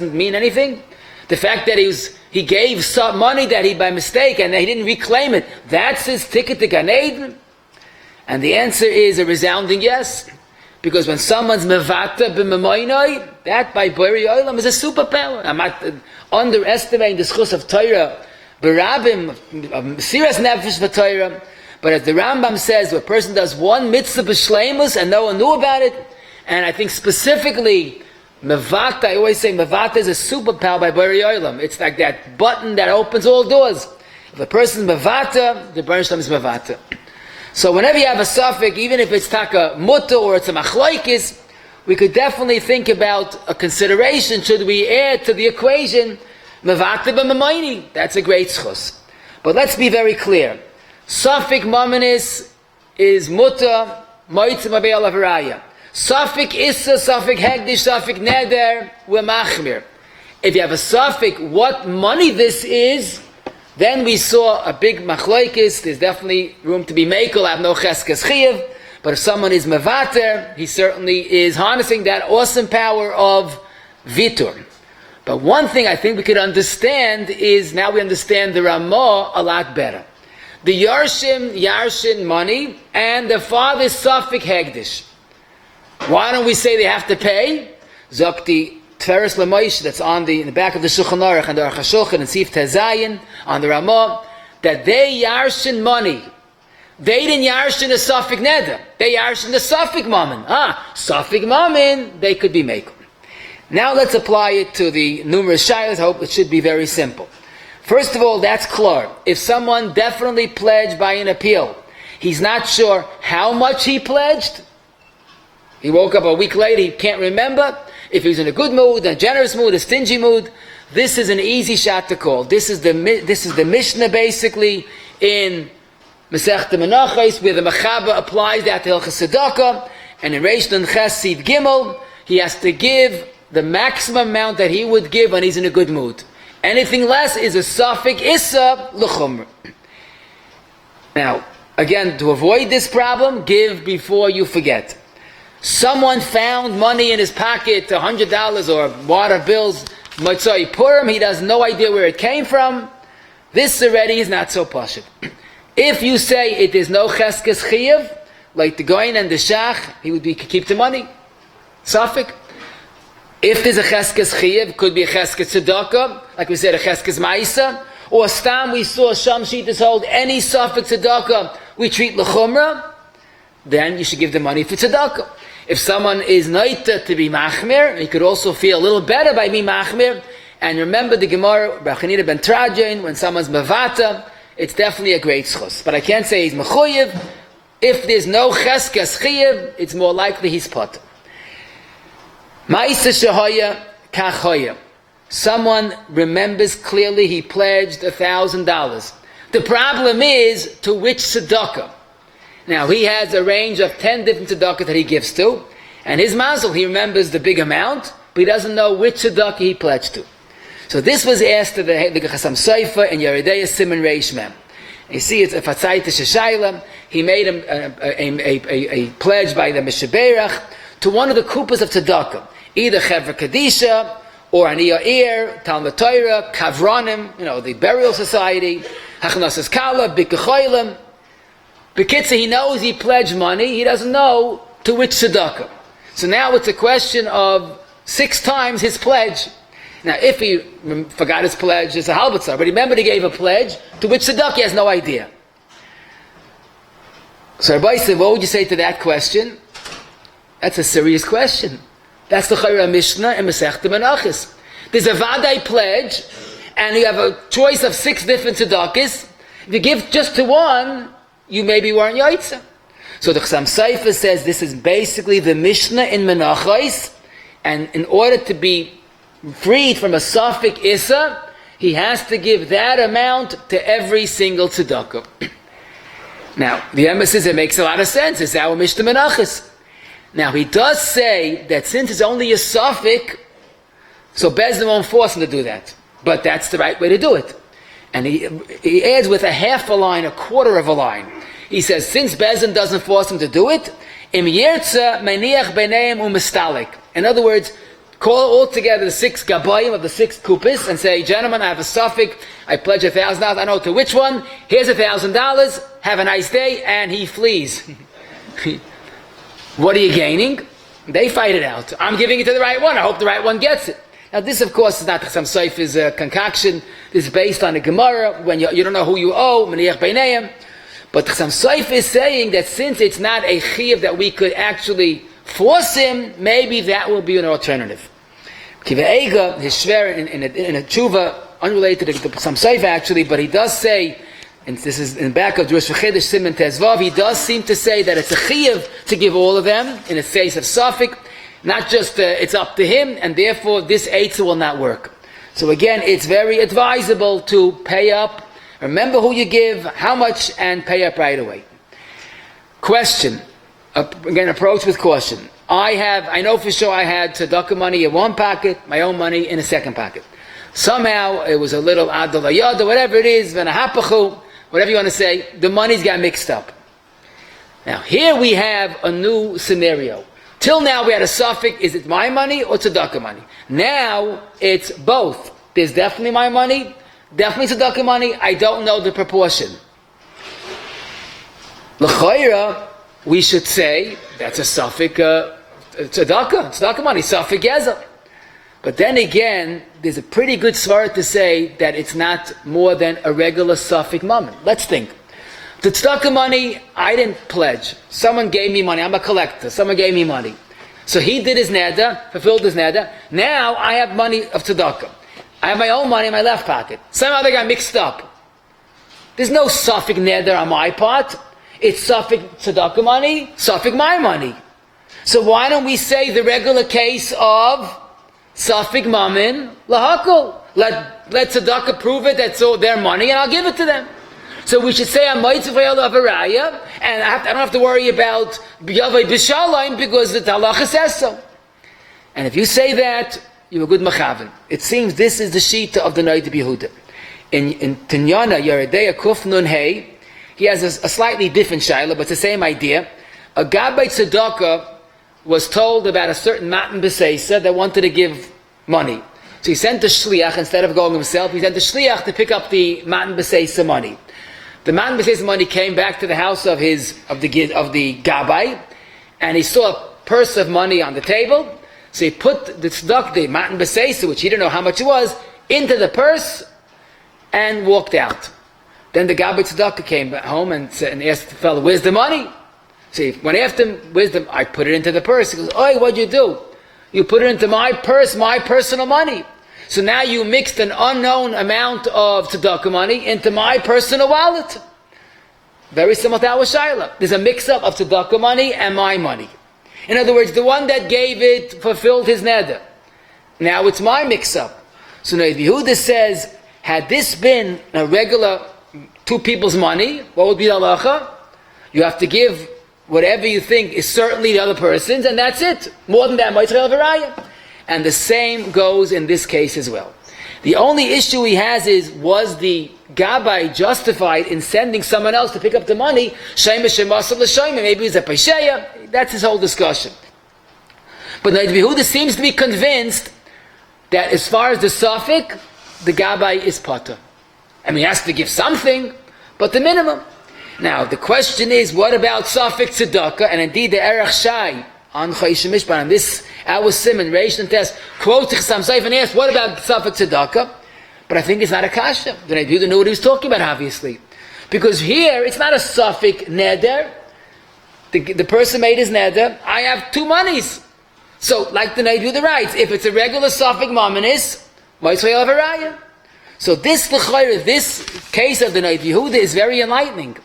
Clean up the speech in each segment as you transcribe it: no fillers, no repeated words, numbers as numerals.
mean anything? The fact that he gave some money that he by mistake and he didn't reclaim it, that's his ticket to Gan Eden? And the answer is a resounding yes. Because when someone's mevata b'memoinoi, that by Bori Olam is a superpower. I'm not underestimating the schus of Torah, berabim, serious nefesh for Torah. But as the Rambam says, a person does one mitzvah b'shleimus and no one knew about it, and I think specifically, mevata, I always say mevata is a superpower by Bori Olam. It's like that button that opens all doors. If a person's mevata, the Baruch Shalom is mevata. So whenever you have a suffix, even if it's taka mutter or it's a machlaikis, we could definitely think about a consideration. Should we add to the equation mevata b'memoini? That's a great schus. But let's be very clear. Suffix mamanis is mutter moitzim abeil avaraya. Suffix issa, suffix hegdish, suffix neder, we're machmir. If you have a suffix, what money this is, then we saw a big machlaikis. There's definitely room to be mekel. I have no cheskes chiyav. But if someone is mevater, he certainly is harnessing that awesome power of vitur. But one thing I think we could understand is, now we understand the Ramah a lot better. The Yarshin money, and the father's suffix hegdish. Why don't we say they have to pay? Zakti Tveres Lamoish, that's in the back of the Shulchan Aruch and the Aruch HaShulchan and Sif Tezayin on the Ramah, that they yarshin money. They didn't yarshin the Safik Neder. They yarshin the Safik Mammon. Safik Mammon, they could be makel. Now let's apply it to the numerous shaylas. I hope it should be very simple. First of all, that's klar. If someone definitely pledged by an appeal, he's not sure how much he pledged. He woke up a week later, he can't remember. If he's in a good mood, a generous mood, a stingy mood, this is an easy shot to call. This is the Mishnah basically in Masechta Menachos, where the Mechaba applies that to halachos Tzedaka, and in Reish Nun Ches Sid Gimel, he has to give the maximum amount that he would give when he's in a good mood. Anything less is a suffix issa l'chumr. Now, again, to avoid this problem, give before you forget. Someone found money in his pocket, $100 or water bills, Motzai Purim, he has no idea where it came from. This already is not so pashut. If you say it is no cheskes chiyav, like the goyin and the shach, he would keep the money. Safik. If there's a cheskes chiyav, could be a cheskes tzedaka, like we said, a cheskes ma'isa, or stam we saw Sham Shitas hold any suffix tzedaka we treat l'chumra, then you should give the money for tzedaka. If someone is noita to be machmir, he could also feel a little better by being machmir. And remember the Gemara, B'chanina ben Trajan, when someone's mavata, it's definitely a great schus. But I can't say he's mechuyev. If there's no cheskes chiyev, it's more likely he's pot. Ma'isa shehoya kachoya. Someone remembers clearly he pledged $1,000. The problem is, to which tzedakah? Now, he has a range of 10 different tzedakah that he gives to, and his mazel, he remembers the big amount, but he doesn't know which tzedakah he pledged to. So this was asked to the Chasam Sofer in Yeridei Siman Reish Mem. You see, it's a Fatzayta Sheshayla. He made a pledge by the Mishaps to one of the kupas of tzedakah, either Chevra Kadisha, or Aniyah Ir, Talmud Torah, Kavronim, the burial society, Hachnasas Kala, Bikuchoylim. Bekitza, he knows he pledged money, he doesn't know to which tzedakah. So now it's a question of 6 times his pledge. Now, if he forgot his pledge, it's a halbatzar, but remember he gave a pledge, to which tzedakah he has no idea. So Rabbi said, what would you say to that question? That's a serious question. That's the Chayra Mishnah in Masechta Menachos. There's a Vadai pledge, and you have a choice of 6 different tzedakahs. If you give just to one, you maybe weren't yaitza. So the Chasam Sofer says this is basically the Mishnah in Menachos, and in order to be freed from a suffix issa, he has to give that amount to every single tzedakah. Now, the emphasis, it makes a lot of sense. It's our Mishnah Menachos. Now, he does say that since it's only a suffix, so Bezdin won't force him to do that. But that's the right way to do it. And he adds with a half a line, a quarter of a line. He says, since Bezdin doesn't force him to do it, im yertza meniach b'neim umestalik. In other words, Call all together the 6 gabayim of the 6 kupis and say, gentlemen, I have a suffix, I pledge $1,000, I know to which one, here's $1,000, have a nice day, and he flees. What are you gaining? They fight it out. I'm giving it to the right one, I hope the right one gets it. Now this of course is not some Seif is a concoction, this is based on a Gemara, when you don't know who you owe, Meniach Beinayim. But Chassam Seif is saying that since it's not a chiyuv that we could actually force him, maybe that will be an alternative. Kiva Eiga, his shver in a tshuva, unrelated to Chassam Seif actually, but he does say, and this is in the back of Drush V'Chedesh Siman Tezvav, he does seem to say that it's a chiyuv to give all of them in the face of suffix, not just it's up to him, and therefore this eitzah will not work. So again, it's very advisable to pay up. Remember who you give, how much, and pay up right away. Question. Again, approach with caution. I know for sure I had tzedakah money in one pocket, my own money in a second pocket. Somehow, it was a little adar, whatever it is, v'nahapachu, whatever you want to say, the monies got mixed up. Now, here we have a new scenario. Till now we had a suffix, is it my money or tzedakah money? Now, it's both. There's definitely my money, definitely tzedakah money, I don't know the proportion. L'chayra, we should say, that's a suffix tzedakah money, suffix gezel. But then again, there's a pretty good svara to say that it's not more than a regular suffix mammon. Let's think. The tzedakah money, I didn't pledge. Someone gave me money, I'm a collector, someone gave me money. So he did his neder, fulfilled his neder. Now I have money of tzedakah. I have my own money in my left pocket. Somehow they got mixed up. There's no suffix neder on my part. It's suffix tzedakah money, suffix my money. So why don't we say the regular case of suffix mammon lahakol? Let tzedakah prove it, that's all their money, and I'll give it to them. So we should say I'm moitzvayel of a raya, and I don't have to worry about b'yavay b'shalayim because the halacha says so. And if you say that, you're a good machavan. It seems this is the shita of the Noid Yehuda. In Tinyana Yeredeya Kuf Nun Hey, he has a slightly different shaila, but it's the same idea. A gabbai tzedakah was told about a certain matan b'seisa that wanted to give money. So he sent the shliach, instead of going himself, he sent the shliach to pick up the matan b'seisa money. The matan b'seisa money came back to the house of the gabbai, and he saw a purse of money on the table. So he put the tzedakah, the matan b'seisa, which he didn't know how much it was, into the purse and walked out. Then the gabbai tzedakah came back home and asked the fellow, "Where's the money?" So when I asked him, "Where's the?" I put it into the purse. He goes, "Oi, what'd you do? You put it into my purse, my personal money. So now you mixed an unknown amount of tzedakah money into my personal wallet." Very similar to our shaila. There's a mix-up of tzedakah money and my money. In other words, the one that gave it fulfilled his neder. Now it's my mix-up. So now Yehuda says, had this been a regular two people's money, what would be the halacha? You have to give whatever you think is certainly the other person's, and that's it. More than that, moitzvayel v'raya. And the same goes in this case as well. The only issue he has is, was the gabbai justified in sending someone else to pick up the money? Maybe he's a paisheya. That's his whole discussion. But the Yehuda seems to be convinced that as far as the suffix, the gabbai is potter. I mean, he has to give something, but the minimum. Now, the question is, what about suffix tzedakah? And indeed, the Erech Shai on Chayshim Mishpan, on this, our Simon, Reish and Test, quotes Chassam Seif and asks, what about suffix tzedakah? But I think it's not a kasha. The Yehuda knew what he was talking about, obviously. Because here, it's not a suffix neder. The person made his neder, I have two monies. So, like the Yehuda writes, if it's a regular suffix mominis, moitzvayel v'raya. So this case of the Noid Yehuda is very enlightening.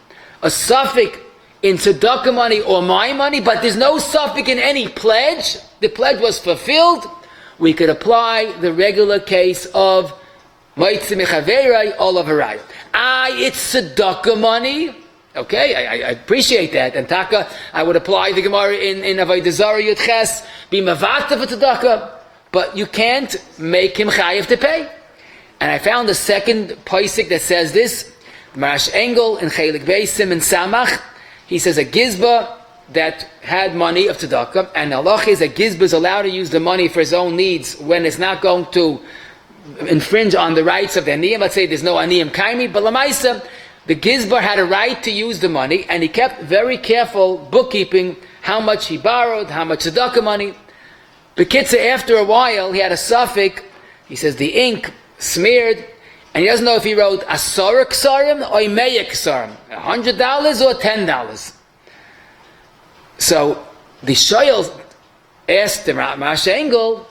A suffix in tzedakah money or my money, but there's no suffix in any pledge. The pledge was fulfilled. We could apply the regular case of moitzi mechaverai olav harayah. It's tzedakah money. Okay, I appreciate that. And taka, I would apply the Gemara in Avodah Zarah Yud Ches, be mavata for tzedakah, but you can't make him chayiv to pay. And I found a second posik that says this. Marash Engel in Chelik Beisim in Samach, he says a gizba that had money of tzedakah, and halacha is that gizbar is allowed to use the money for his own needs when it's not going to infringe on the rights of the aniyim. Let's say there's no aniyim kaimi, but lamaisa, the gizbar had a right to use the money, and he kept very careful bookkeeping how much he borrowed, how much tzedakah money. Bekitza, after a while, he had a suffix. He says the ink smeared, and he doesn't know if he wrote asara ksarim or imeya ksarim, $100 or $10. So the shoyel asked the Rash Engel,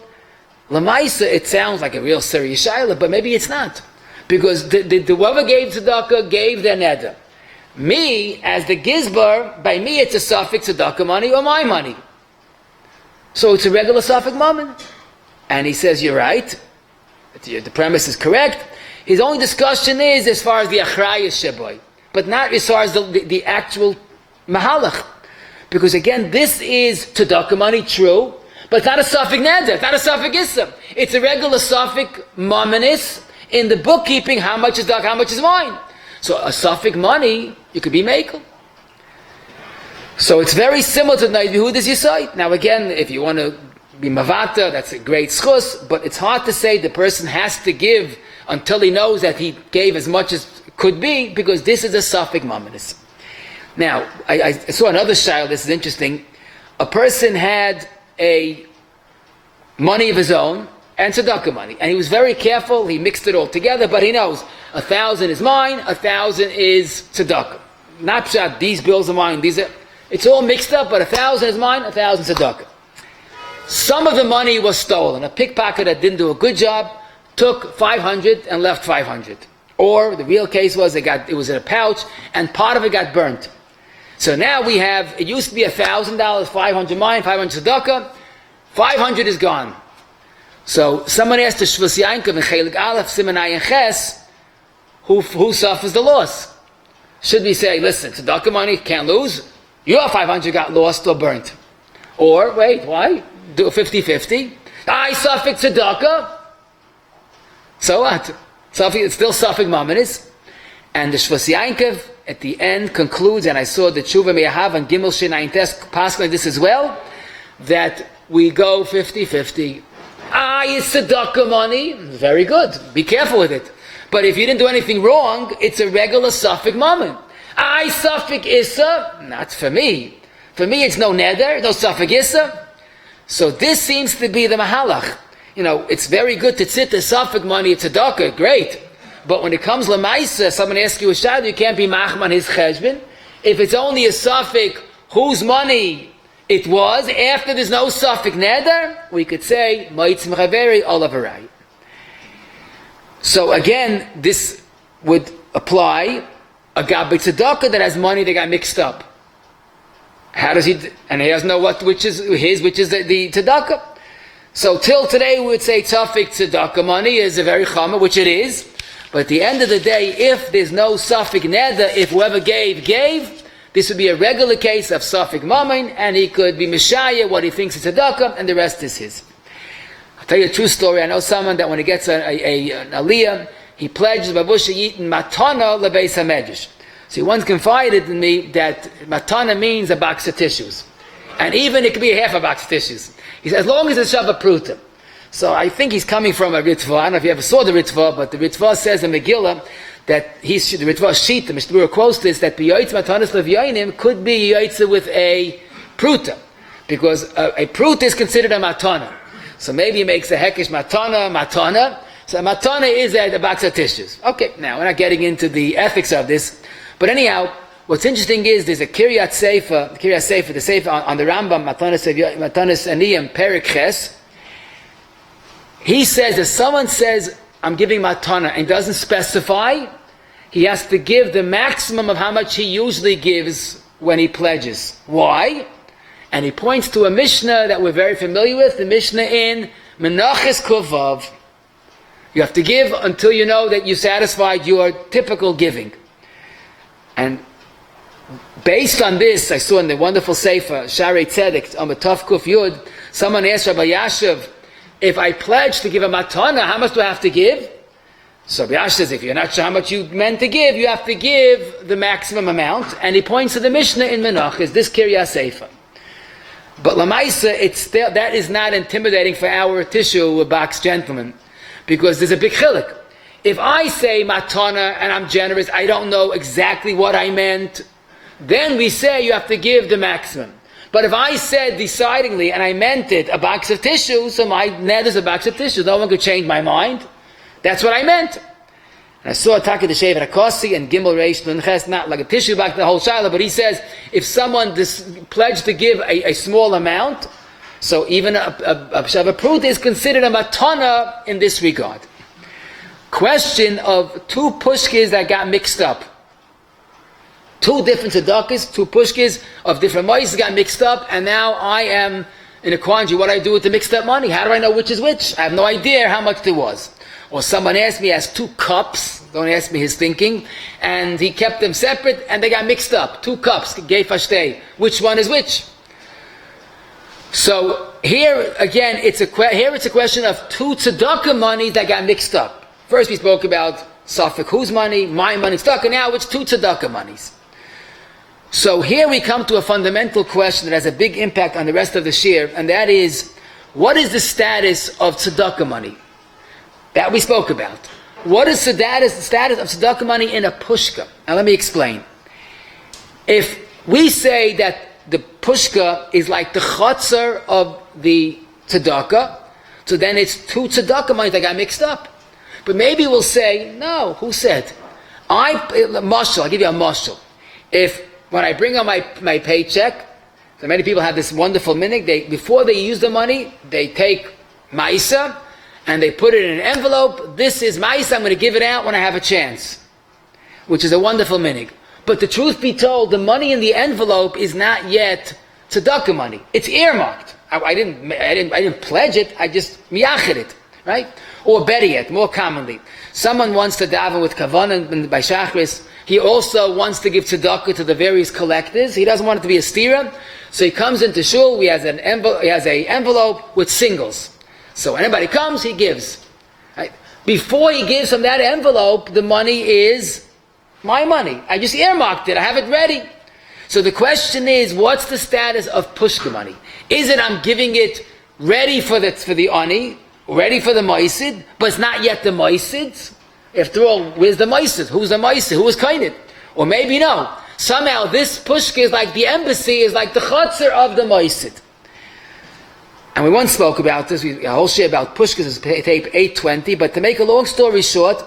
Lamaisa, it sounds like a real serious shayla, but maybe it's not. Because the whoever gave tzedakah gave their neder. Me, as the gizbar, by me it's a suffix tzedakah money or my money. So it's a regular suffix moment. And he says, you're right. The premise is correct. His only discussion is as far as the achrayus sheboy, but not as far as the actual mahalach. Because again, this is tzedakah money, true, but it's not a suffix neder, it's not a suffix issa. It's a regular suffix mominis in the bookkeeping, how much is tzedakah, how much is mine. So a suffix money, you could be makel. So it's very similar to the Yehuda's Yisait. Now again, if you want to be mavata, that's a great schus, but it's hard to say the person has to give until he knows that he gave as much as could be, because this is a suffix mominis. Now, I saw another shayla, this is interesting. A person had a money of his own and tzedakah money, and he was very careful, he mixed it all together, but he knows 1,000 is mine, 1,000 is tzedakah. Not pshat, these bills are mine, it's all mixed up, but 1,000 is mine, 1,000 tzedakah. Some of the money was stolen. A pickpocket that didn't do a good job took 500 and left 500. Or the real case was it was in a pouch, and part of it got burnt. So now we have, it used to be $1,000, 500 mine, 500 tzedakah, 500 is gone. So someone asked the Shvus Yankov in Chelik Aleph, Siman Ayin Ches, who suffers the loss? Should we say, listen, tzedakah money can't lose, your 500 got lost or burnt? Or, wait, why? Do 50-50. I suffix tzedakah. So what? It's still suffix mominis. And the Shvus Yankov at the end concludes, and I saw the Tshuva Me'ahav and Gimel Shin Tes pass like this as well, that we go 50-50. It's tzedakah money. Very good. Be careful with it. But if you didn't do anything wrong, it's a regular suffix moment. I suffix issa. Not for me. For me, it's no neder, no suffix issa. So this seems to be the mahalach. It's very good to tzit the suffix money, tzedakah, great. But when it comes lemaisa, someone asks you a shad, you can't be machman his cheshbon. If it's only a suffix whose money it was, after there's no suffix neder, we could say, ma'itz mechaveri olavarai. So again, this would apply a gabi tzedakah that has money that got mixed up. How does he, and he doesn't know which is his, which is the tzedakah. So till today we would say suffix tzedakah money is a very chama, which it is. But at the end of the day, if there's no suffix neder, if whoever gave, this would be a regular case of suffix mammon, and he could be mishaya what he thinks is tzedakah, and the rest is his. I'll tell you a true story. I know someone that when he gets an aliyah, he pledges babusha yitin matana lebeis hamedrash. So he once confided in me that matana means a box of tissues. And even it could be a half a box of tissues. He said, as long as it's shava pruta. So I think he's coming from a Ritva. I don't know if you ever saw the Ritva, but the Ritva says in Megillah that the Ritva sheet, the Mishnah quotes this, that B'yoytz Matanis Lev'yoinim could be Yoytze with a pruta. Because a pruta is considered a matana. So maybe he makes a hekesh matana. So a matana is a box of tissues. Okay, now we're not getting into the ethics of this. But anyhow, what's interesting is there's a Kiryat Sefer, the Sefer on the Rambam, Matanis Aniyim, Perik Ches. He says, if someone says, I'm giving matana, and doesn't specify, he has to give the maximum of how much he usually gives when he pledges. Why? And he points to a Mishnah that we're very familiar with, the Mishnah in Menachos Kuvav. You have to give until you know that you satisfied your typical giving. And based on this, I saw in the wonderful Sefer, Sharei Tzedek, on the Tov Kuf Yud, someone asked Rabbi Yashav, if I pledge to give a matana, how much do I have to give? So Rabbi says, if you're not sure how much you meant to give, you have to give the maximum amount. And he points to the Mishnah in Menachos, this Kiryas Seifa. But Lamaisa, that is not intimidating for our tissue box gentlemen, because there's a big chilek. If I say matana and I'm generous, I don't know exactly what I meant, then we say you have to give the maximum. But if I said decidingly and I meant it, a box of tissue, so my net is a box of tissue, no one could change my mind. That's what I meant. And I saw Taka the Shevet HaKosi and Gimel Reish Nunches, not like a tissue box, the whole shiloh, but he says if someone pledged to give a small amount, so even a prut is considered a matana in this regard. Question of two pushkas that got mixed up. Two different tzedakas, two pushkas of different monies got mixed up, and now I am in a quandary. What do I do with the mixed up money? How do I know which is which? I have no idea how much there was. Or someone asked me, he has two cups, don't ask me his thinking, and he kept them separate and they got mixed up. Two cups, geifashtei. Which one is which? So here again, it's a question of two tzedakah money that got mixed up. First we spoke about Safek whose money, my money, tzedakah. Now it's two tzedakah monies. So here we come to a fundamental question that has a big impact on the rest of the shir, and that is, what is the status of tzedakah money? That we spoke about. What is the status of tzedakah money in a pushka? Now let me explain. If we say that the pushka is like the chatzar of the tzedakah, so then it's two tzedakah money that got mixed up. But maybe we'll say, no, who said? I'll give you a mashal. When I bring on my paycheck, so many people have this wonderful minhag, before they use the money, they take ma'isa, and they put it in an envelope. This is ma'isa, I'm going to give it out when I have a chance. Which is a wonderful minhag. But the truth be told, the money in the envelope is not yet tzedakah money. It's earmarked. I didn't pledge it, I just miyached it. Right? Or better yet, more commonly, someone wants to daven with kavanah by shachris. He also wants to give tzedakah to the various collectors. He doesn't want it to be a stira, so he comes into shul. He has an envelope with singles. So when anybody comes, he gives. Right? Before he gives from that envelope, the money is my money. I just earmarked it. I have it ready. So the question is, what's the status of pushka money? Is it I'm giving it ready for the ani, ready for the moisid, but it's not yet the moisid? After all, where's the moisid? Who's the moisid? Who is kainit? Or maybe no. Somehow this pushka is like the embassy, is like the chatzar of the moisid. And we once spoke about this, a whole share about pushkas is tape 820, but to make a long story short,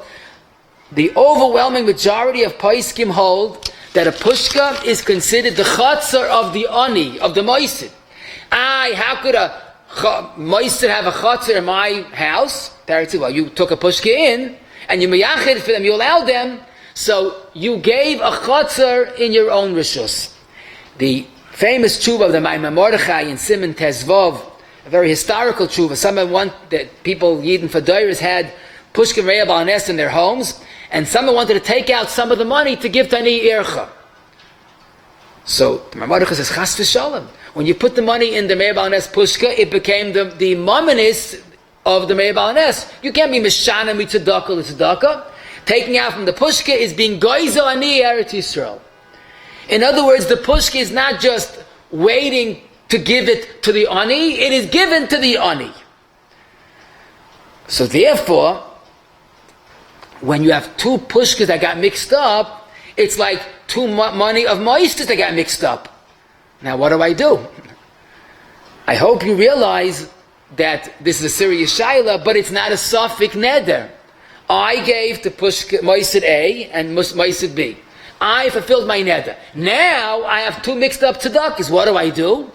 the overwhelming majority of poskim hold that a pushka is considered the chatzar of the ani, of the moisid. How could a moisid have a chatzar in my house? Well, you took a pushka in, and you miyachid for them, you allowed them, so you gave a chatzar in your own rishus. The famous tshuva of the Maimon Mordechai in Siman Tezvov, a very historical tshuva. Someone that people, Yidden Fadairis, had pushka re'ah ba'anes in their homes, and someone wanted to take out some of the money to give to Ani Ircha. So the Maimon Mordechai says, Chas v'shalom. When you put the money in the re'ah ba'anes pushka, it became the Monies of the re'ah ba'anes. You can't be Mishana mi tzedakah to tzedakah. Taking out from the pushka is being goizo ani Eretz Yisrael. In other words, the pushka is not just waiting to give it to the ani, it is given to the ani. So therefore, when you have two pushkas that got mixed up, it's like two money of moistus that got mixed up. Now what do? I hope you realize that this is a serious shaila, but it's not a safek neder. I gave to pushka moisid A and moisid B. I fulfilled my neder. Now I have two mixed up tzedakas. What do?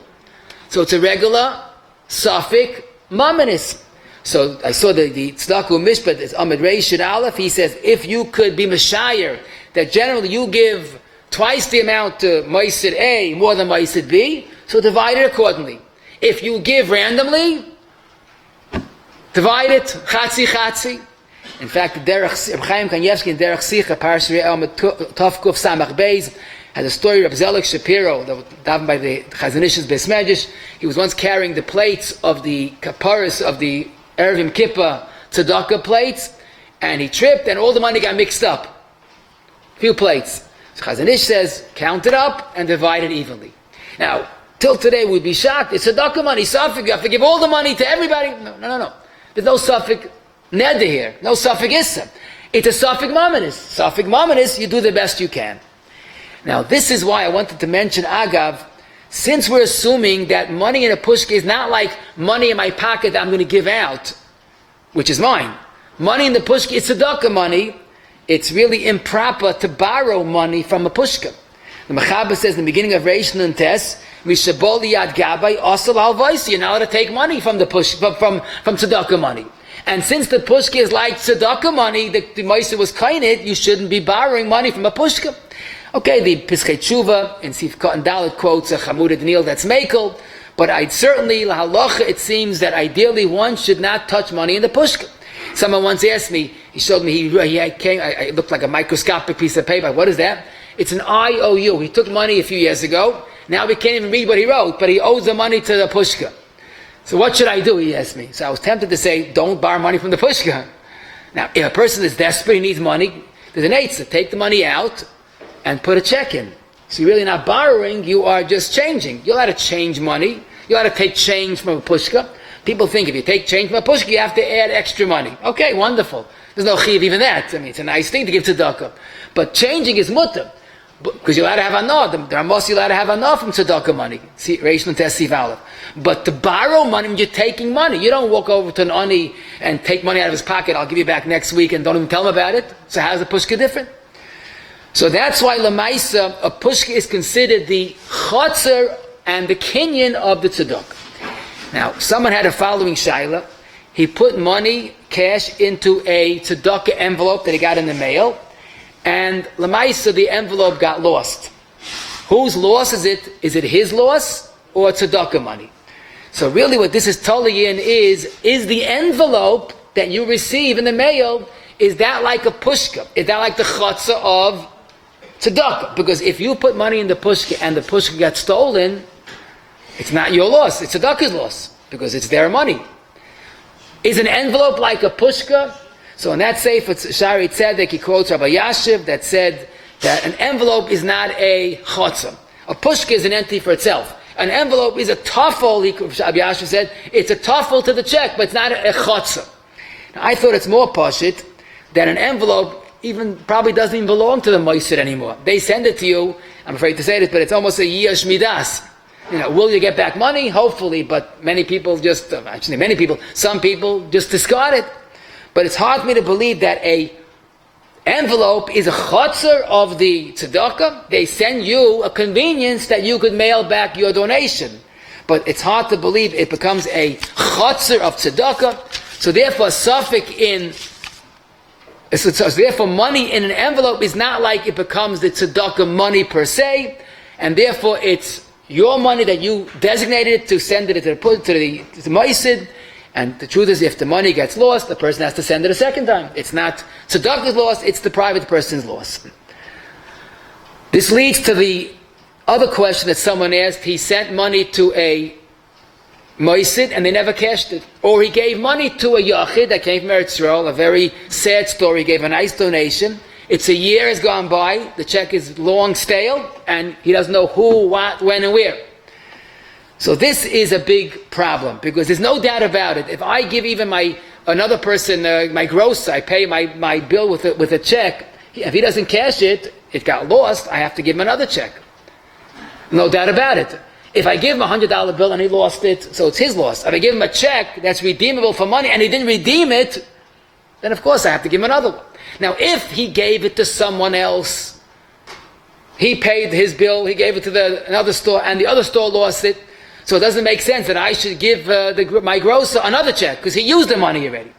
So it's a regular safek mamanis. So I saw the tzedakah mishpat, it's Amid Reish and Aleph. He says if you could be mashayir, that generally you give twice the amount to moisid A more than moisid B, so divide it accordingly. If you give randomly, divide it chatzi. In fact, the Derech Chaim Kanievsky in Derech Sicha Parashah Tovkuf Samach Beis has a story of Zelik Shapiro, done by the Chazanish's Beis Medrash. He was once carrying the plates of the kaparis of the Erevim Kippah tzedakah plates, and he tripped, and all the money got mixed up. Few plates. So Chazon Ish says, count it up and divide it evenly. Now, till today we'd be shocked. It's tzedakah money, suffix. You have to give all the money to everybody. No. There's no suffix neder here. No suffix issa. It's a suffix mominus. Suffix mominus, you do the best you can. Now, this is why I wanted to mention Agav, since we're assuming that money in a pushka is not like money in my pocket that I'm going to give out, which is mine. Money in the pushka is tzedakah money. It's really improper to borrow money from a pushka. The Mishaps says in the beginning of Reish Nun Tes, Mishaboli Yad Gabay Asal Halvais. You're not allowed to take money from the pushka, from tzedakah money. And since the pushka is like tzedakah money, the Meiser was kainit, you shouldn't be borrowing money from a pushka. Okay, the Piskei Tshuva in Sifkat and Dalet quotes a Chamud Daniel that's mekel, but I'd certainly, la halacha, it seems that ideally one should not touch money in the pushka. Someone once asked me, he showed me, it looked like a microscopic piece of paper. What is that? It's an IOU. He took money a few years ago. Now we can't even read what he wrote, but he owes the money to the pushka. So what should I do, he asked me. So I was tempted to say, don't borrow money from the pushka. Now, if a person is desperate, he needs money, there's an eitzah. Take the money out and put a check in. So you're really not borrowing, you are just changing. You're allowed to change money. You're allowed to take change from a pushka. People think if you take change from a pushka, you have to add extra money. Okay, wonderful. There's no chiv even that. I mean, it's a nice thing to give tzedakah. But changing is mutter. Because you're allowed to have anah. The Ramos, you're allowed to have anah from tzedakah money. See, Reish Nun Tes Sif Aleph. But to borrow money, you're taking money. You don't walk over to an ani and take money out of his pocket, I'll give you back next week, and don't even tell him about it. So how's the pushka different? So that's why Lamaisa, a pushka is considered the chotzer and the kinyan of the tzedakah. Now, someone had a following shaila. He put money, cash, into a tzedakah envelope that he got in the mail, and Lamaisa, the envelope got lost. Whose loss is it? Is it his loss or tzedakah money? So really what this is totally in is the envelope that you receive in the mail, is that like a pushka? Is that like the chotzer of tzedakah? Because if you put money in the pushka and the pushka got stolen, it's not your loss, it's tzedakah's loss, because it's their money. Is an envelope like a pushka? So in that sefer Shari Tzedek, he quotes Rabbi Yashiv that said that an envelope is not a chotzer. A pushka is an entity for itself. An envelope is a tafel, Rabbi Yashiv said, it's a tafel to the check, but it's not a chotzer. Now, I thought it's more pashit that an envelope even probably doesn't even belong to the moisid anymore. They send it to you, I'm afraid to say this, but it's almost a yish midas. Will you get back money? Hopefully, but many people some people just discard it. But it's hard for me to believe that a envelope is a chotzer of the tzedakah. They send you a convenience that you could mail back your donation. But it's hard to believe it becomes a chotzer of tzedakah. So therefore, therefore money in an envelope is not like it becomes the tzedakah money per se, and therefore it's your money that you designated to send it to the moisid. And the truth is, if the money gets lost, the person has to send it a second time. It's not tzedakah's loss, it's the private person's loss. This leads to the other question that someone asked. He sent money to a moisid and they never cashed it. Or he gave money to a yachid that came from Eretz Yisrael, a very sad story. He gave a nice donation. It's a year has gone by, the check is long stale, and he doesn't know who, what, when, and where. So this is a big problem, because there's no doubt about it. If I give even another person, my grocer, I pay my bill with a check, if he doesn't cash it, it got lost, I have to give him another check. No doubt about it. If I give him a $100 bill and he lost it, so it's his loss. If I give him a check that's redeemable for money and he didn't redeem it, then of course I have to give him another one. Now if he gave it to someone else, he paid his bill, he gave it to another store, and the other store lost it, so it doesn't make sense that I should give my grocer another check, because he used the money already.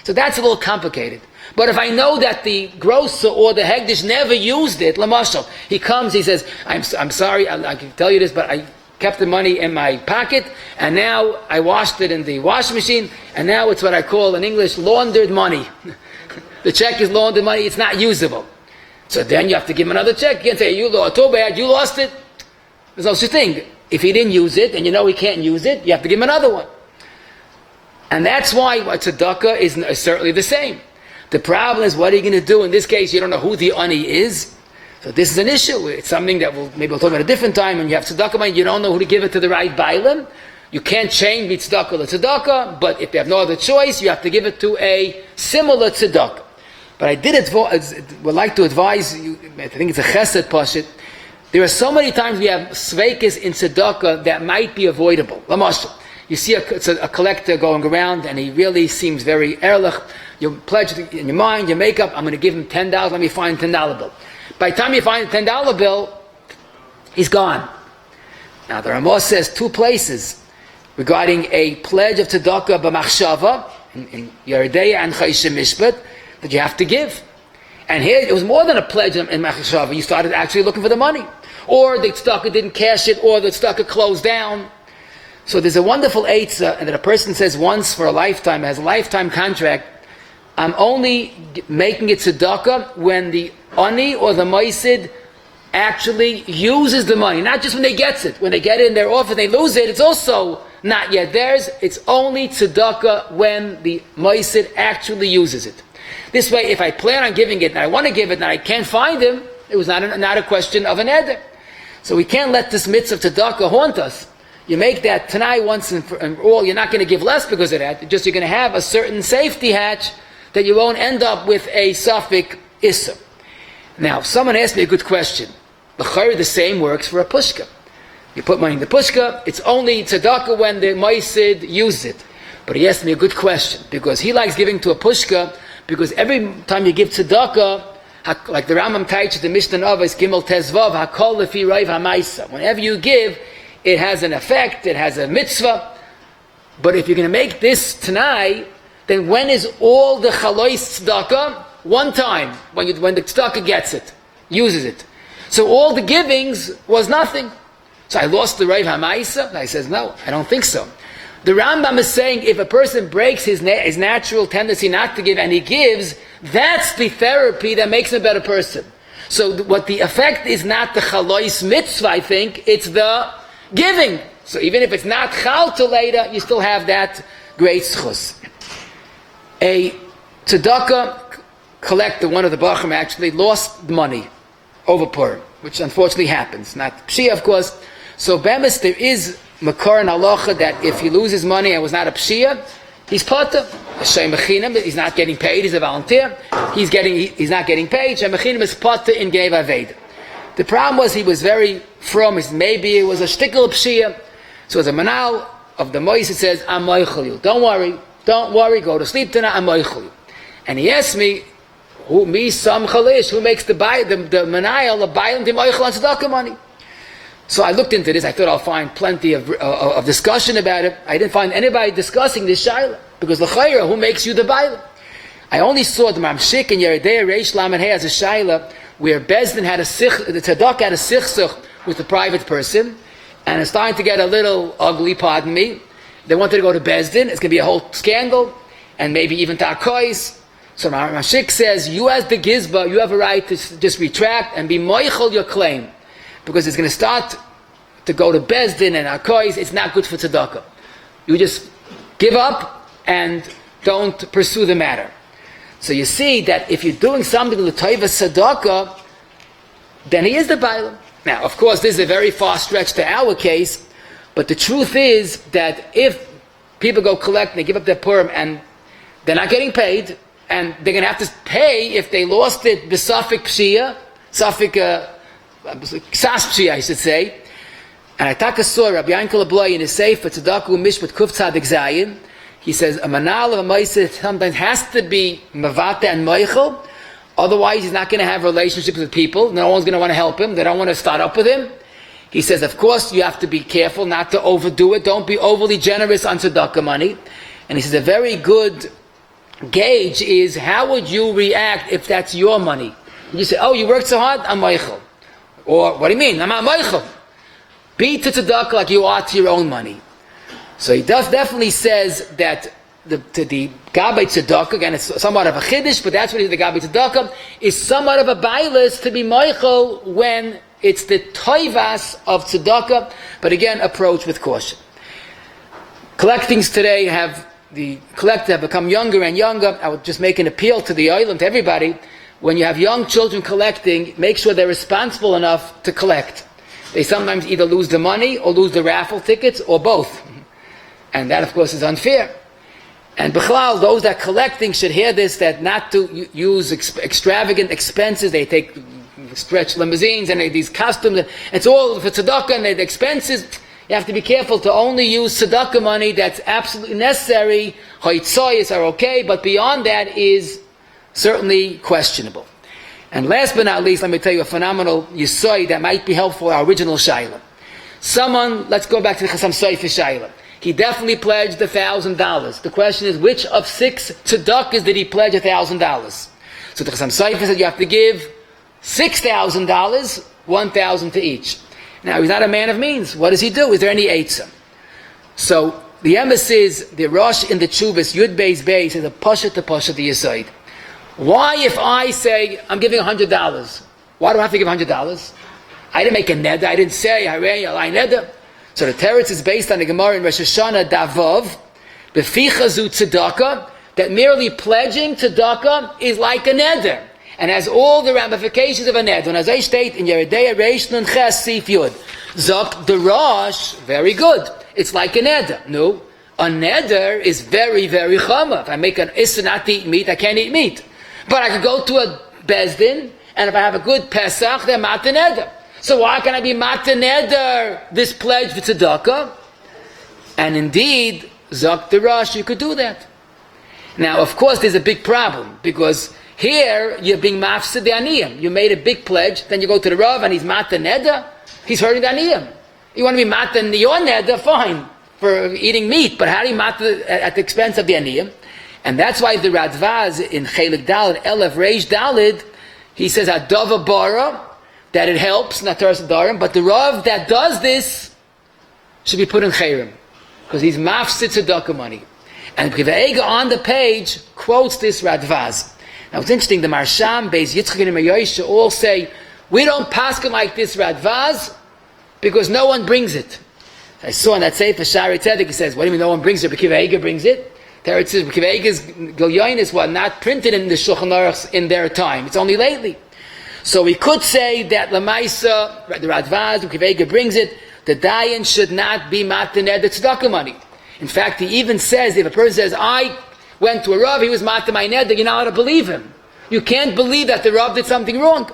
So that's a little complicated. But if I know that the grocer or the hegdish never used it, lamashal, he comes, he says, I'm sorry, I can tell you this, but I kept the money in my pocket, and now I washed it in the washing machine, and now it's what I call in English laundered money. The check is laundered money, it's not usable. So then you have to give him another check. You can't say, too bad, you lost it. There's no such thing. If he didn't use it, and you know he can't use it, you have to give him another one. And that's why tzedakah is certainly the same. The problem is, what are you going to do? In this case, you don't know who the ani is. So this is an issue. It's something that maybe we'll talk about a different time. When you have tzedakah money, you don't know who to give it to the right bailim. You can't change tzedakah to tzedakah, but if you have no other choice, you have to give it to a similar tzedakah. But I would like to advise you, I think it's a chesed pashit. There are so many times we have sveikas in tzedakah that might be avoidable. Lamashal, you see a collector going around and he really seems very erlich. You pledge in your mind, you make up, I'm going to give him $10, let me find a $10 bill. By the time you find a $10 bill, he's gone. Now the Ramah says two places regarding a pledge of tzedakah b'machshava in Yeridea and Chayshim Mishpat that you have to give. And here it was more than a pledge in machshava. You started actually looking for the money, or the tzedakah didn't cash it, or the tzedakah closed down. So there's a wonderful eitzah, and that a person says once for a lifetime, has a lifetime contract. I'm only making it tzedakah when the ani or the maisid actually uses the money, not just when they get it. When they get it in their offer, they lose it. It's also not yet theirs. It's only tzedakah when the maisid actually uses it. This way, if I plan on giving it and I want to give it and I can't find him, it was not a question of an adar. So we can't let this mitzvah of tzedakah haunt us. You make that tonight once and for all. You're not going to give less because of that. Just you're going to have a certain safety hatch that you won't end up with a suffix issa. Now, someone asked me a good question. The same works for a pushka. You put money in the pushka, it's only tzedakah when the maisid uses it. But he asked me a good question, because he likes giving to a pushka, because every time you give tzedakah, like the Rambam teaches the Mishnah Avos Gimel Tezvav, Hakol Lefi Raiv HaMaisa. Whenever you give, it has an effect, it has a mitzvah. But if you're going to make this tonight, then when is all the halachos tzedakah? One time, when the tzedakah gets it, uses it. So all the givings was nothing. So I lost the Raiv HaMaisa? And I says, no, I don't think so. The Rambam is saying if a person breaks his natural tendency not to give and he gives, that's the therapy that makes him a better person. So what the effect is not the halachos mitzvah, I think, it's the giving. So even if it's not chal till later, you still have that great zchus. A tzedakah collector, one of the Bachim actually, lost money over Purim, which unfortunately happens. Not pshia, of course. So bemis, there is makar and halacha that if he loses money and was not a pshia, he's potter. He's not getting paid, he's a volunteer. He's not getting paid. Shemachinam is potter in Geiv Aved. The problem was he was very from, maybe it was a shtickle pshia. So as a manal of the Monies, it says, I'm moichel you. Don't worry, go to sleep tonight, I'm moichel you. And he asked me, who makes the manayal of bailim to moichel on tzedakah money? So I looked into this. I thought I'll find plenty of discussion about it. I didn't find anybody discussing this shaila, because l'chayra, who makes you the bailim? I only saw the Mamshik and Yeridei Reish Lamed Hey as a shaila where Bezdin had the tzedakah had a sichsuch with the private person, and it's starting to get a little ugly. Pardon me. They wanted to go to Bezdin. It's going to be a whole scandal, and maybe even ta'kois. So Mamshik says, you as the gizba, you have a right to just retract and be moichel your claim, because it's going to start to go to Bezdin and ta'kois. It's not good for tzedakah. You just give up and don't pursue the matter. So you see that if you're doing something l'toiva tzedakah, then he is the bailam. Now, of course, this is a very far stretch to our case, but the truth is that if people go collect and they give up their Purim and they're not getting paid, and they're going to have to pay if they lost it, the suffix pshia, ksas pshia, I should say. And I taka saw Rabbi Yankel Abloy in his Sefer Tzedakah Mishpat Kuf Tzadik Zayin. He says a manal of a ma'aseh sometimes has to be mavata and moichel, otherwise he's not going to have relationships with people. No one's going to want to help him. They don't want to start up with him. He says, of course, you have to be careful not to overdo it. Don't be overly generous on tzedakah money. And he says a very good gauge is how would you react if that's your money? You say, oh, you worked so hard, I'm moichel. Or, what do you mean? I'm not moichel. Be to tzedakah like you are to your own money. So he definitely says that the gabay tzedakah, again, it's somewhat of a chiddush, but that's what the gabay tzedakah is somewhat of a bailus to be moichel when it's the toivas of tzedakah, but again, approach with caution. Collectings today have the collectors have become younger and younger, I would just make an appeal to the oilam, to everybody. When you have young children collecting, make sure they're responsible enough to collect. They sometimes either lose the money or lose the raffle tickets or both. And that, of course, is unfair. And Bichlal, those that are collecting should hear this, that not to use extravagant expenses. They take stretch limousines and these costumes. It's all for tzedakah and the expenses. You have to be careful to only use tzedakah money that's absolutely necessary. Hoitzoyas are okay, but beyond that is certainly questionable. And last but not least, let me tell you a phenomenal yisoy that might be helpful, our original shayla. Someone, let's go back to the Chasam Sofer shayla. He definitely pledged $1,000. The question is, which of 6 tzedakas did he pledge $1,000? So the Chasam Sofer said you have to give $6,000, $1,000 to each. Now, he's not a man of means. What does he do? Is there any eitzah? So the emes is, the Rosh in the Chubas, Yud Beis Beis, is a pasha to pasha to Yisoid. Why, if I say I'm giving $100, why do I have to give $100? I didn't make a neder. I didn't say harei alai neder. So the teretz is based on the Gemara in Rosh Hashanah Davov, beficha zu tzedaka, that merely pledging tzedaka is like a neder and has all the ramifications of a neder. And as I state in Yeridei Reish Nun Ches Sif Yud, Zok the Rosh, very good. It's like a neder. No, a neder is very, very chama. If I make an issa not to eat meat, I can't eat meat. But I could go to a Bezdin, and if I have a good Pesach, then matan neder. So why can I be matan neder this pledge for tzedakah? And indeed, Zok the Rosh, you could do that. Now, of course, there's a big problem, because here you're being mafsid the aniyim. You made a big pledge, then you go to the Rav, and he's matan neder. He's hurting the aniyim. You want to be matan your neder, fine, for eating meat, but how do you matan at the expense of the aniyim? And that's why the Radvaz in Chelik Daled, Elef Reish Daled, he says Adava Bara, that it helps, not Taras Darim, but the Rav that does this should be put in Chayrim, because he's mafsid tzedakah money. And Kiva'ega on the page quotes this Radvaz. Now it's interesting, the Marsham, Beis Yitzchak and Yosha all say, we don't paskin like this Radvaz, because no one brings it. I saw in that Sefer Shari Tzedek, he says, what do you mean no one brings it? But Kiva'ega brings it. Teretz says, Kivega's Gilyonis were not printed in the Shulchan Aruchs in their time. It's only lately. So we could say that Lamaisa, the Radvaz, Kivega brings it, the Dayan should not be matan neder tzedakah money. In fact, he even says, if a person says, I went to a Rav, he was matan my neder, you're not allowed to believe him. You can't believe that the Rav did something wrong.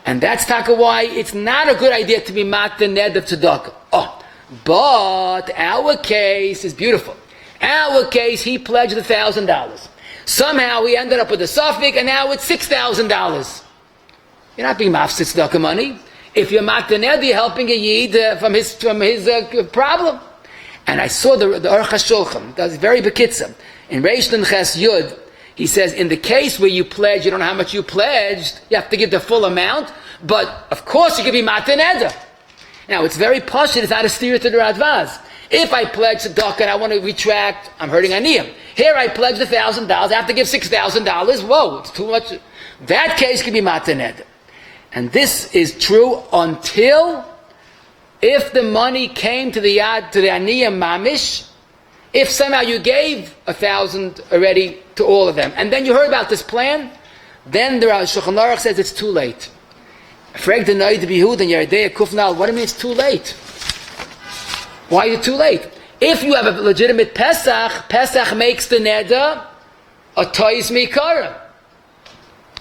And that's taka why it's not a good idea to be matan neder tzedakah. Oh, but our case is beautiful. Our case, he pledged $1,000. Somehow he ended up with a suffix, and now it's $6,000. You're not being mafsid tzedakah money. If you're matan neder, you're helping a yid from his problem. And I saw the Aruch HaShulchan, that's very bekitza. In Reish Nun Ches Yud, he says, in the case where you pledge, you don't know how much you pledged, you have to give the full amount, but of course you can be matan neder. Now it's very posh, it's not a steer to the Radvaz. If I pledge tzedakah and I want to retract, I'm hurting aniyim. Here I pledged $1,000, I have to give $6,000. Whoa, it's too much. That case can be matan neder. And this is true until if the money came to the yad, to the aniyim mamish, if somehow you gave 1,000 already to all of them, and then you heard about this plan, then the Shulchan Aruch says it's too late. Frag the Noid Bihud and Yeridei Kufnal, what do you mean it's too late? Why is it too late? If you have a legitimate Pesach, Pesach makes the neder a tois mikara.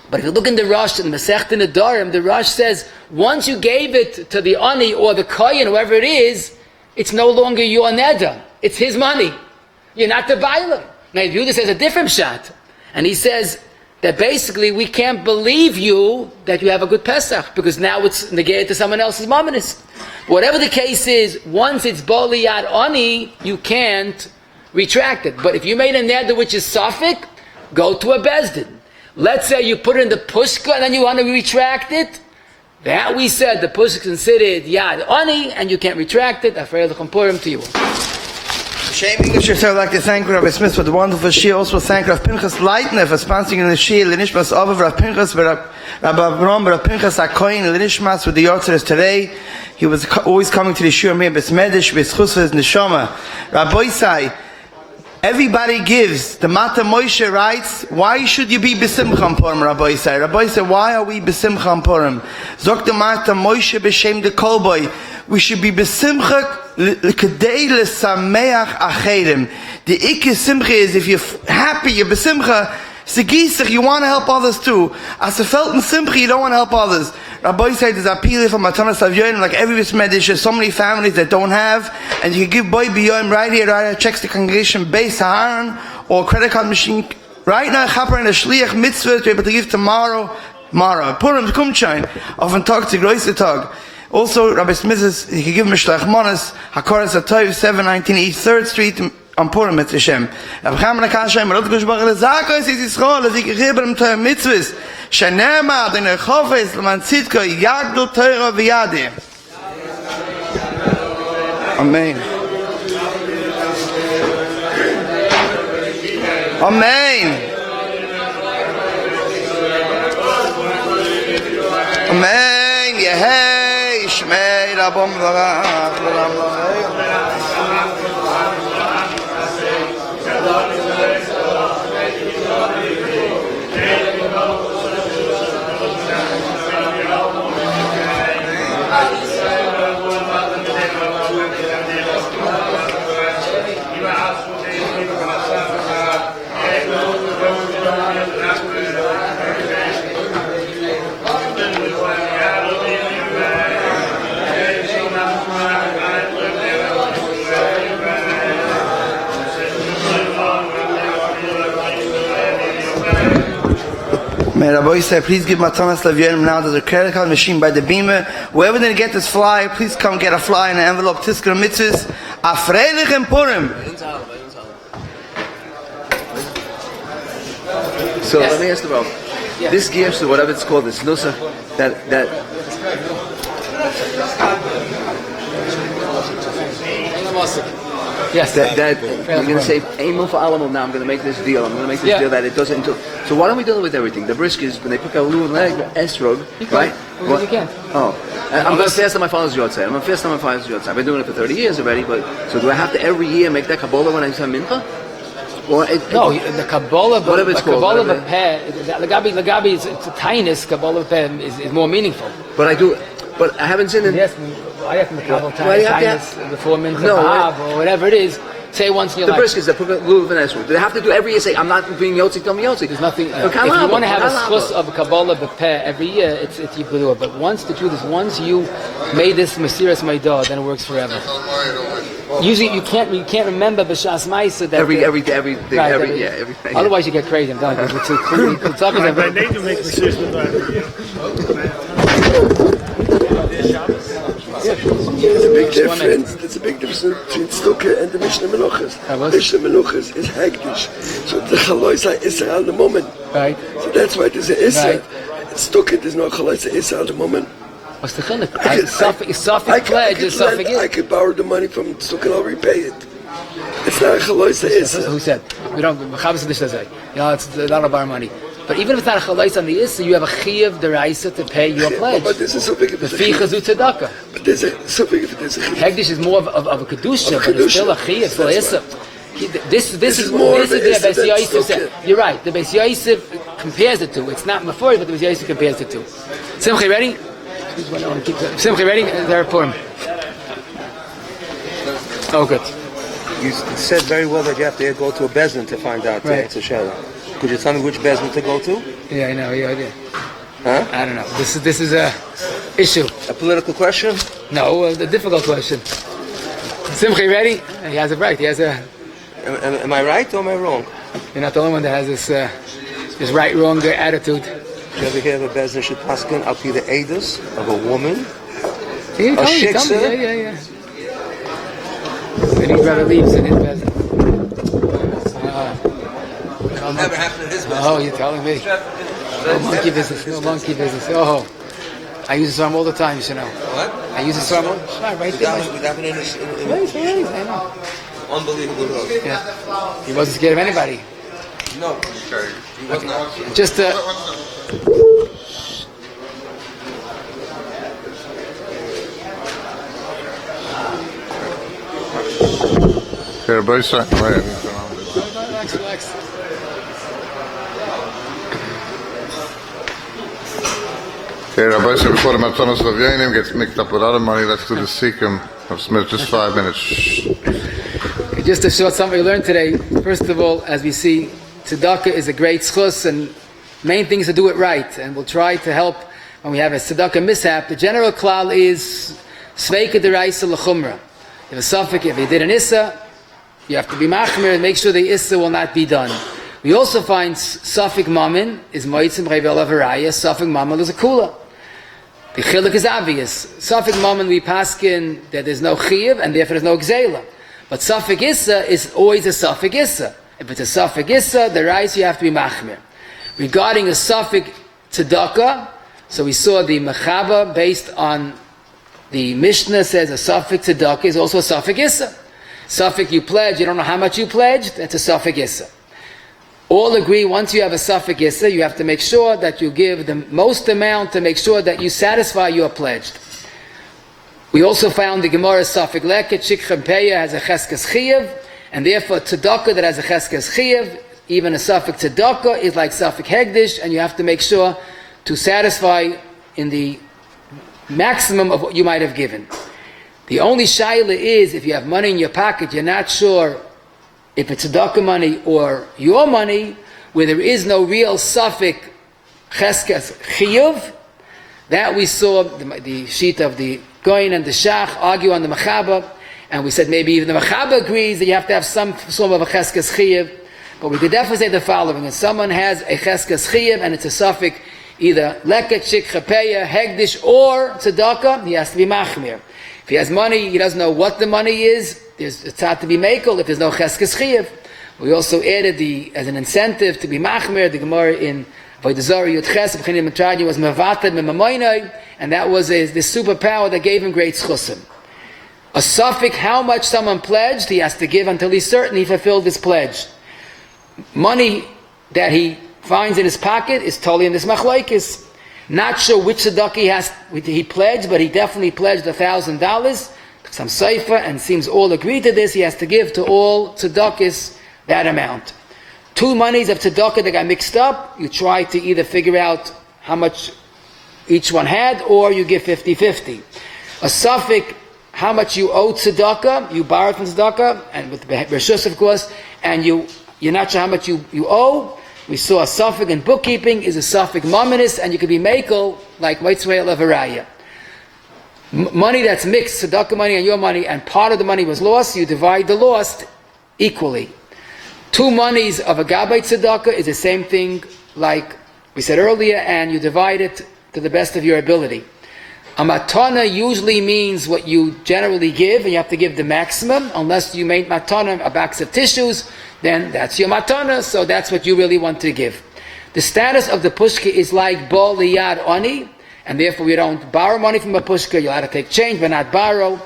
But if you look in the Rosh, in the Masechta Nadarim, the Rosh says, once you gave it to the Ani or the Kohen, whoever it is, it's no longer your neder. It's his money. You're not the bailer. Now, Yehuda says a different shot. And he says that basically we can't believe you that you have a good Pesach, because now it's negated to someone else's Monies. Whatever the case is, once it's Boliyad Ani, you can't retract it. But if you made a neder which is Safik, go to a Bezdin. Let's say you put it in the pushka and then you want to retract it. That we said the pushka is considered Yad Ani and you can't retract it. Afraid of Purim to you. Shame English, I'd like to thank Rabbi Smith for the wonderful shiur. Also thank Rav Pinchas Leitner for sponsoring the shiur. L'nishmas Avav Rav Pinchas, Rabbi Avram, Rav Pinchas HaKohen, L'nishmas with the Yortzers today. He was always coming to the shiur, me Besmedish, B'schus for his neshama. Rabbi Isai, Everybody gives. The Mata Moshe writes, why should you be besimcha on Purim, Rabbi say? Rabbi said, why are we besimcha on Purim? Zok the Mata Moshe b'shem de kolboy. We should be besimcha l'kedei l'sameach acherim. The ikke simcha is, if you're happy, you're besimcha, Segisich, you want to help others too. As a felt in simcha, you don't want to help others. Rabbi said there's a pili from Matanas Avyonim, like every Bismedish, there's so many families that don't have, and you can give boy biyoim right here, checks the congregation base Saharan or credit card machine right now. Chaper and a shliach mitzvah to be able to give tomorrow. Purim kumchain of an tag to groise tag. Also, Rabbi Smith says you can give Mishlach Monies Hakoras Atoyv 719 East 3rd Street. On Purim mit Hashem. Aber kann man kann schon mal das machen, Tzedakah ist Schol, das ich gegeben mit Mitzvos. Shnema, den Yakov ist man Tzedakah, Yagdol Teira V'Yadi. Amen. Amen. Amen. Yehei Shmei Rabom Varach. May Rabbi say, please give Matanas Lavierim now. There's a credit card machine by the beamer. Whoever didn't get this flyer, please come get a flyer in an envelope. Tiskar Mitzvahs. Afreilich in Purim. So let me ask about this gives, whatever it's called, this nusach, that yes, that I'm going to say aiming for Alamo now. I'm going to make this deal. I'm going to make this deal that it doesn't. So why don't we deal with everything? The briskets, when they pick a loo and leg, esrog, right? Well, you can. Oh, I'm going to fast on my father's yahrzeit. I'm going to fast on my father's yahrzeit. I've been doing it for 30 years already. But so do I have to every year make that Kabbalah when I say mincha? Or no, the Kabbalah, whatever it's called, Kabbalah Lagabi is the tiniest Kabbalah is more meaningful. But I do. But I haven't seen it. Yes, I have to Kabbalah tiniest before mincha or whatever it is. Say once in your life. The briskets that put lulav and esrog. Do they have to do every year? Say I'm not doing yotzik. Tell me yotzik. There's nothing. If you want to have a schus of a Kabbalah b'peh every year, it's you can do it. But once the truth is, once you made this Mesiras Meidah, then it works forever. Usually you can't remember b'shas ma'isa that every day. Otherwise you get crazy. I'm telling you. It's I need to make Mesiras Meidah every year. There's a big difference. There's a big difference between Tzedakah and the Mishnah Meluchas. Mishnah Meluchas is hektish, so the chaloisa is at the moment. Right. So that's why there's an issa. Tzedakah there's no chaloisa issa at the moment. What's the chiluk? Safik pledge is safik. I could borrow the money from Tzedakah and I'll repay it. It's not a chaloisa issa. Who said? We don't. Chavos Dish says that. It's not about money. But even if it's not a chalais on the issa, you have a chiyav deraisa to pay your pledge. But this is so big. The fichazu tzedakah. But there's so big. There's a chiyav. Hegdish is more of a kedusha, but it's still a chiyav for issa. This is the Beis Yosef said. You're right. The Beis Yosef compares the two. It's not Meforish, but the Beis Yosef compares the two. Simchi, ready? Simchi, ready? They're Purim. Oh, good. You said very well that you have to go to a bezdin to find out it's a shayla. Could you tell me which bezdin to go to? Yeah, I know. Yeah, I did. Huh? I don't know. This is a issue. A political question? No, a difficult question. Simchi, ready? He has it right. He has a. Am I right or am I wrong? You're not the only one that has this right-wrong attitude. You ever hear of a bezdin should paskin? I'll be the edus of a woman. Yeah, tell me. Yeah. When his brother leaves in his bed. Never happened in his business. Oh, you're telling me. No monkey business. Oh, I use this arm all the time, you should know. What? I use this arm all the time. Right there. That happened in his... I know. Unbelievable. Yeah. He wasn't scared of anybody. No, sure. He was not. Just Rabbi said, Okay, Rabbi said before the Matanos of Yenim gets mixed up with other money, let's do the Sikkim of Smith, just 5 minutes. Just to show something we learned today, first of all, as we see, tzedakah is a great schus, and main thing is to do it right, and we'll try to help when we have a tzedakah mishap. The general klal is sveika deraisa l'chumra. If a suffix, if you did an issa, you have to be machmir and make sure the issa will not be done. We also find suffix mammon is moitzim revel avaraya, suffix mammon is a kula. The chiluk is obvious. Suffix mammon we paskin that there's no chiyav and therefore there's no gzeila. But suffix issa is always a suffix issa. If it's a suffix issa, the rice you have to be machmir. Regarding a suffix tzedakah, so we saw the mechaba based on the Mishnah says a suffix tzedakah is also a suffix issa. Suffix you pledge, you don't know how much you pledged, that's a suffix issa. All agree once you have a suffix issa, you have to make sure that you give the most amount to make sure that you satisfy your pledged. We also found the Gemara suffix leket, shikchem peya has a cheskes chiyav, and therefore tzedakah that has a cheskes chiyav, even a suffix tzedakah is like suffix hegdish, and you have to make sure to satisfy in the maximum of what you might have given. The only shaila is if you have money in your pocket, you're not sure if it's tzedakah money or your money, where there is no real suffix cheskes chiyuv. That we saw the sheet of the Goyin and the Shach argue on the Mechaba, and we said maybe even the Mechaba agrees that you have to have some form of a cheskes chiyuv. But we could definitely say the following: if someone has a cheskes chiyuv and it's a suffix either leket, shik, chapeya, hegdish, or tzedakah, he has to be machmir. If he has money, he doesn't know what the money is, it's hard to be makel if there's no cheskes chiyuv. We also added as an incentive to be machmir, the Gemara in Avodah Zarah Yud Ches, was mevated memamoinai, and that was the superpower that gave him great schusim. A suffix, how much someone pledged, he has to give until he's certain he fulfilled his pledge. Money that he finds in his pocket is totally in this machlokes. Not sure which tzedakah he pledged, but he definitely pledged $1,000. Some seifa, and seems all agree to this. He has to give to all tzedakahs that amount. 2 monies of tzedakah that got mixed up, you try to either figure out how much each one had, or you give 50-50. A suffix, how much you owe tzedakah, you borrowed from tzedakah, and with reshus of course, and you're not sure how much you owe. We saw a suffix in bookkeeping is a suffix mominous, and you could be makel like Meitzvei Levaraya. Money that's mixed, tzedakah money and your money, and part of the money was lost, you divide the lost equally. 2 monies of a gabbai tzedakah is the same thing like we said earlier, and you divide it to the best of your ability. A matana usually means what you generally give, and you have to give the maximum, unless you made matana a box of tissues, then that's your matana, so that's what you really want to give. The status of the pushka is like bol liyad ani, and therefore we don't borrow money from a pushka, you'll have to take change, but not borrow.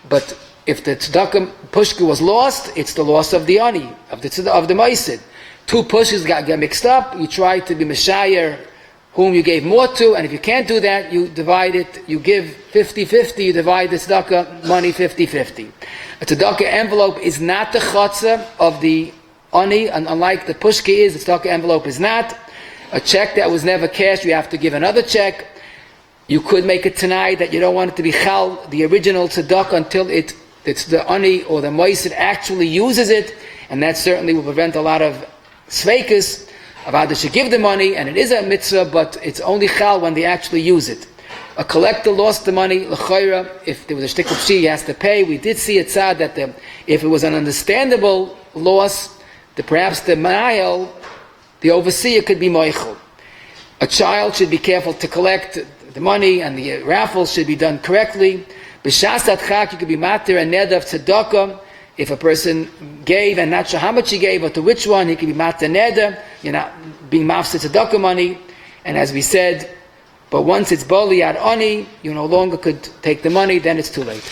But if the tzedakah pushka was lost, it's the loss of the ani, of the maisid. 2 pushkas got mixed up, you try to be meshayer whom you gave more to, and if you can't do that, you divide it, you give 50-50, you divide the tzedakah money 50-50. A tzedakah envelope is not the chatzah of the ani, and unlike the pushka is, the tzedakah envelope is not. A check that was never cashed, you have to give another check. You could make it tonight that you don't want it to be chal, the original tzedakah, until it's the ani or the moisid actually uses it, and that certainly will prevent a lot of sveikas. Avada should give the money, and it is a mitzvah, but it's only chal when they actually use it. A collector lost the money, l'chayra, if there was a shtik of pshi, he has to pay. We did see a tzad that if it was an understandable loss, perhaps the manayel, the overseer, could be moichel. A child should be careful to collect the money, and the raffles should be done correctly. B'shas atchak, you could be matir and ned of tzedakah. If a person gave and not sure how much he gave or to which one, he could be matir neder. You're not being mafsed tzedakah money. And as we said, but once it's boli ad ani, you no longer could take the money, then it's too late.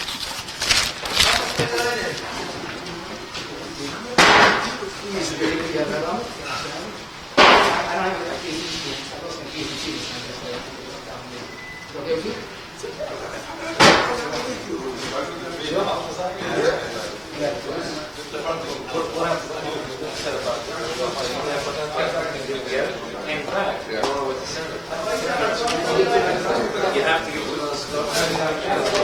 Yeah. Thank you.